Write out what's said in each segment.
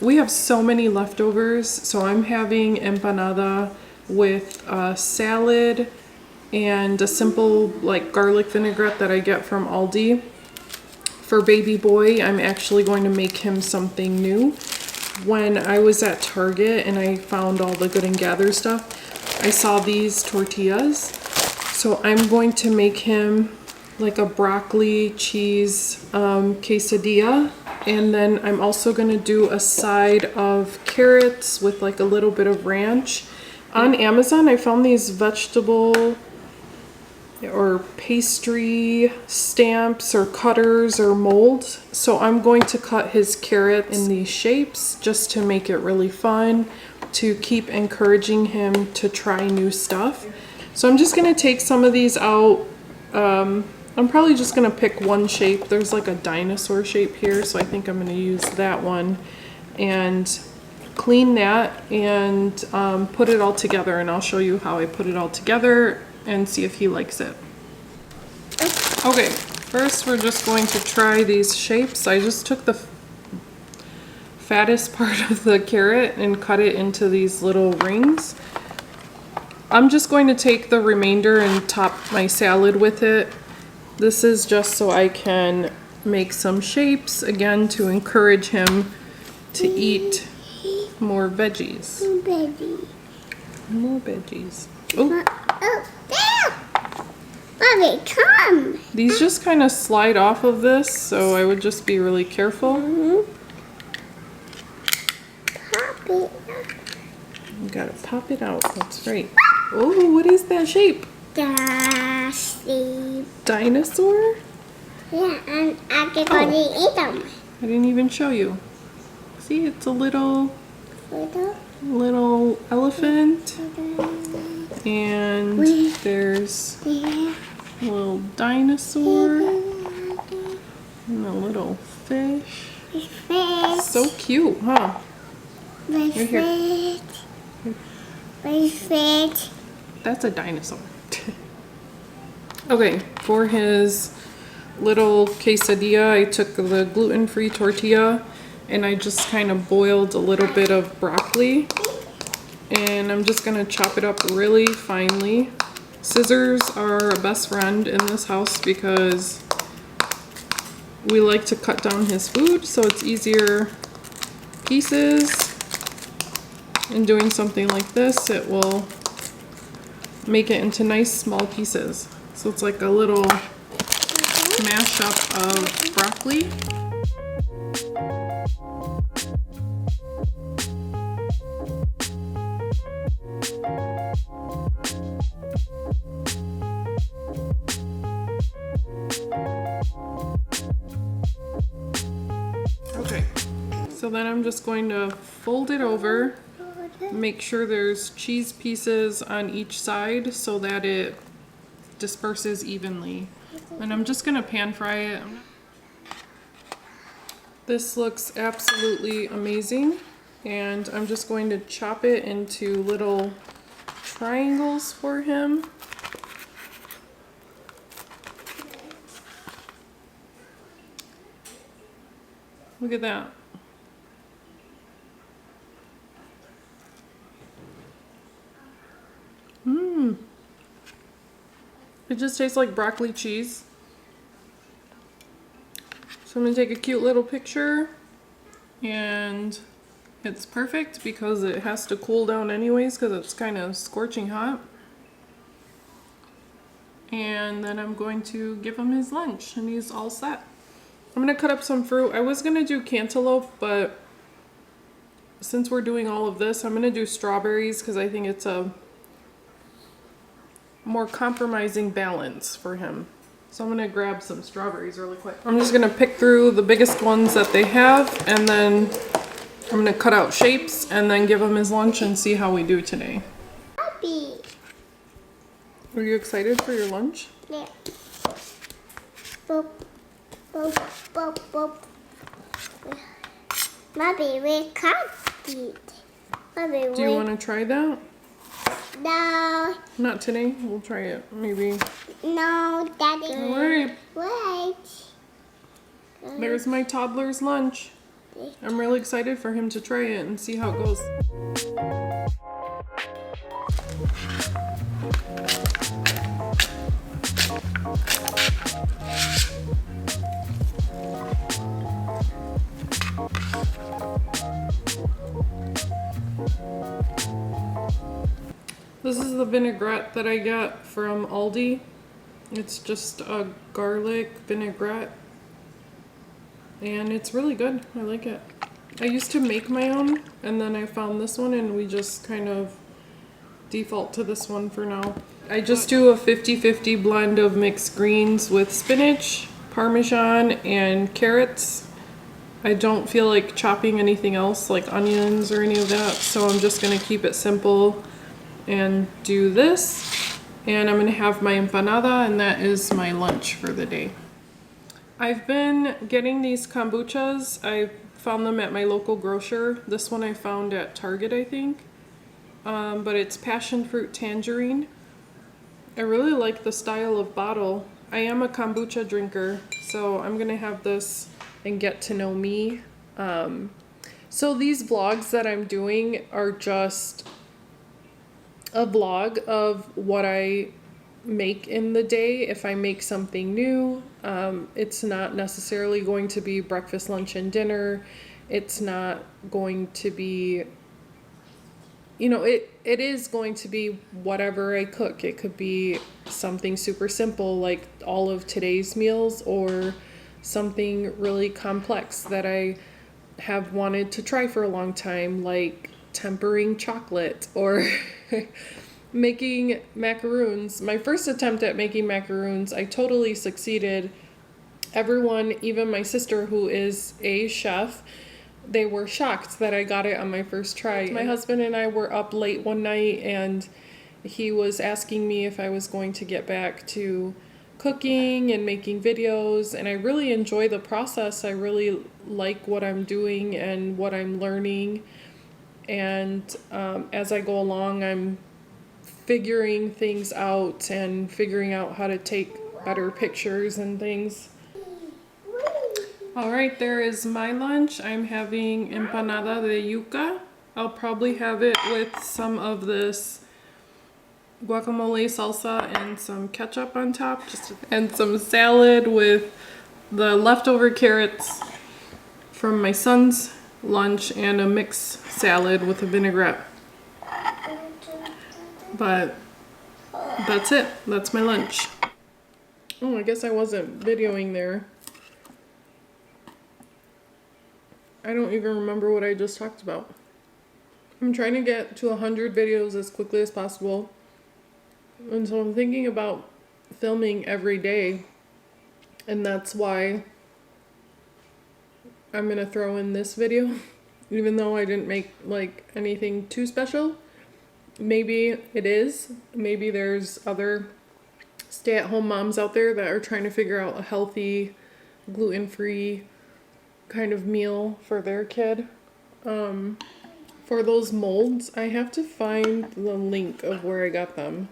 We have so many leftovers, so I'm having empanada with a salad and a simple like garlic vinaigrette that I get from Aldi. For baby boy, I'm actually going to make him something new. When I was at Target and I found all the Good and Gather stuff, I saw these tortillas. So I'm going to make him like a broccoli cheese quesadilla. And then I'm also going to do a side of carrots with like a little bit of ranch. On Amazon, I found these vegetable or pastry stamps or cutters or molds. So I'm going to cut his carrots in these shapes just to make it really fun, to keep encouraging him to try new stuff. So I'm just going to take some of these out. I'm probably just going to pick one shape. There's like a dinosaur shape here, so I think I'm going to use that one and clean that and put it all together, and I'll show you how I put it all together and see if he likes it. Okay, first we're just going to try these shapes. I just took the fattest part of the carrot and cut it into these little rings. I'm just going to take the remainder and top my salad with it. This is just so I can make some shapes, again, to encourage him to eat more veggies. More veggies. Oh. Mommy, come. These just kind of slide off of this, so I would just be really careful. Pop it. You gotta pop it out, that's right. Oh, what is that shape? Dinosaur? Yeah, and I'm going to eat them. I didn't even show you. See, it's a little elephant. And there's a little dinosaur and a little fish. So cute, huh? Right here. That's a dinosaur. Okay, for his little quesadilla, I took the gluten-free tortilla and I just kind of boiled a little bit of broccoli. And I'm just gonna chop it up really finely. Scissors are a best friend in this house because we like to cut down his food, so it's easier pieces. And doing something like this, it will make it into nice small pieces. So it's like a little mashup of broccoli. Okay, so then I'm just going to fold it over, make sure there's cheese pieces on each side so that it disperses evenly. And I'm just gonna pan fry it. This looks absolutely amazing, and I'm just going to chop it into little triangles for him. Look at that. It just tastes like broccoli cheese. So I'm gonna take a cute little picture, and it's perfect because it has to cool down anyways because it's kind of scorching hot. And then I'm going to give him his lunch and he's all set. I'm gonna cut up some fruit. I was gonna do cantaloupe, but since we're doing all of this, I'm gonna do strawberries because I think it's a more compromising balance for him. So I'm gonna grab some strawberries really quick. I'm just gonna pick through the biggest ones that they have, and then I'm gonna cut out shapes and then give him his lunch and see how we do today. Happy. Are you excited for your lunch? Yeah. Boop, boop, boop, boop. Mommy, we can't eat. Mommy, Do you want to try that? No. Not today. We'll try it maybe. No, Daddy. All right. Wait. There's my toddler's lunch. I'm really excited for him to try it and see how it goes. This is the vinaigrette that I got from Aldi. It's just a garlic vinaigrette, and it's really good. I like it. I used to make my own, and then I found this one, and we just kind of default to this one for now. I just do a 50-50 blend of mixed greens with spinach, Parmesan, and carrots. I don't feel like chopping anything else like onions or any of that, so I'm just gonna keep it simple and do this. And I'm gonna have my empanada, and that is my lunch for the day. I've been getting these kombuchas. I found them at my local grocer. This one I found at Target, I think. But it's passion fruit tangerine. I really like the style of bottle. I am a kombucha drinker, so I'm gonna have this and get to know me. So these vlogs that I'm doing are just a vlog of what I make in the day. If I make something new, it's not necessarily going to be breakfast, lunch, and dinner. It's not going to be, you know, it is going to be whatever I cook. It could be something super simple like all of today's meals, or something really complex that I have wanted to try for a long time, like tempering chocolate or making macaroons. My first attempt at making macaroons, I totally succeeded. Everyone, even my sister who is a chef, they were shocked that I got it on my first try. My husband and I were up late one night, and he was asking me if I was going to get back to cooking and making videos, and I really enjoy the process. I really like what I'm doing and what I'm learning, and as I go along, I'm figuring things out and figuring out how to take better pictures and things. All right, there is my lunch. I'm having Empanada de Yuca. I'll probably have it with some of this guacamole salsa and some ketchup on top, and some salad with the leftover carrots from my son's lunch, and a mixed salad with a vinaigrette. But that's it. That's my lunch. Oh, I guess I wasn't videoing there. I don't even remember what I just talked about. I'm trying to get to 100 videos as quickly as possible. And so I'm thinking about filming every day. And that's why I'm going to throw in this video. Even though I didn't make like anything too special. Maybe it is. Maybe there's other stay-at-home moms out there that are trying to figure out a healthy, gluten-free kind of meal for their kid. For those molds, I have to find the link of where I got them.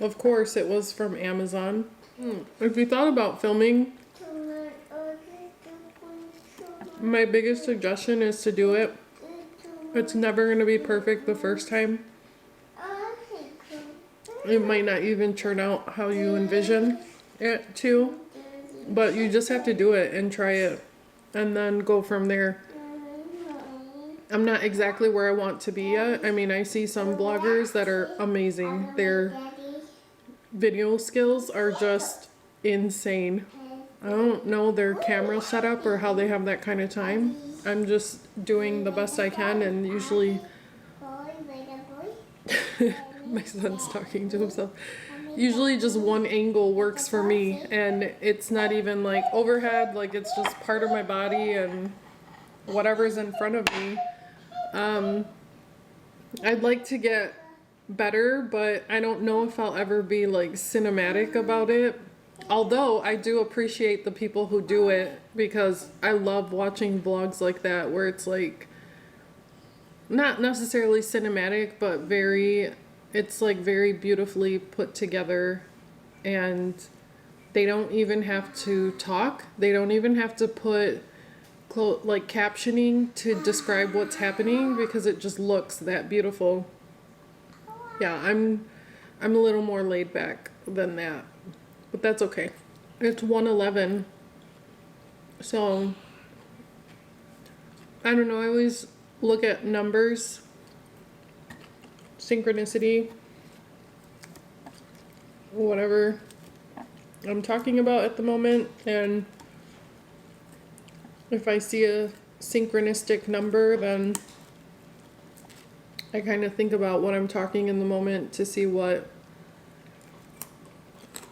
Of course, it was from Amazon. If you thought about filming, my biggest suggestion is to do it. It's never going to be perfect the first time. It might not even turn out how you envision it to, but you just have to do it and try it and then go from there. I'm not exactly where I want to be yet. I mean, I see some bloggers that are amazing. Their video skills are just insane. I don't know their camera setup or how they have that kind of time. I'm just doing the best I can, and usually my son's talking to himself. Usually just one angle works for me, and it's not even like overhead, like it's just part of my body and whatever's in front of me. I'd like to get better, but I don't know if I'll ever be like cinematic about it. Although I do appreciate the people who do it, because I love watching vlogs like that where it's like not necessarily cinematic, but it's like very beautifully put together, and they don't even have to talk. They don't even have to put like captioning to describe what's happening because it just looks that beautiful. Yeah, I'm a little more laid back than that, but that's okay. It's 1:11, so I don't know. I always look at numbers, synchronicity, whatever I'm talking about at the moment, and if I see a synchronistic number, then I kind of think about what I'm talking in the moment to see what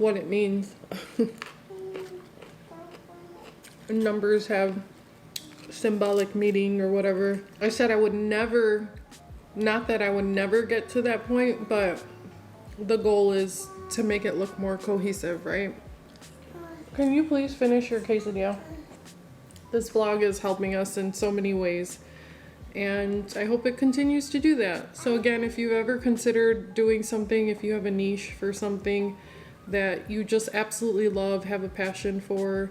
it means. Numbers have symbolic meaning or whatever. I said I would never, not that I would never get to that point, but the goal is to make it look more cohesive, right? Can you please finish your quesadilla? This vlog is helping us in so many ways, and I hope it continues to do that. So again, if you've ever considered doing something, if you have a niche for something that you just absolutely love, have a passion for,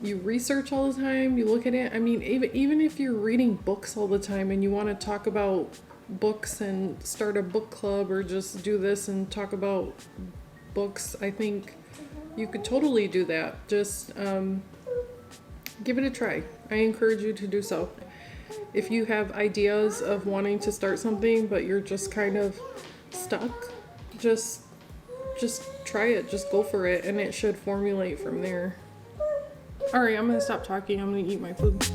you research all the time, you look at it. I mean, even if you're reading books all the time and you want to talk about books and start a book club or just do this and talk about books, I think you could totally do that. Just give it a try. I encourage you to do so. If you have ideas of wanting to start something but you're just kind of stuck, just try it. Just go for it, and it should formulate from there. All right, I'm gonna stop talking. I'm gonna eat my food.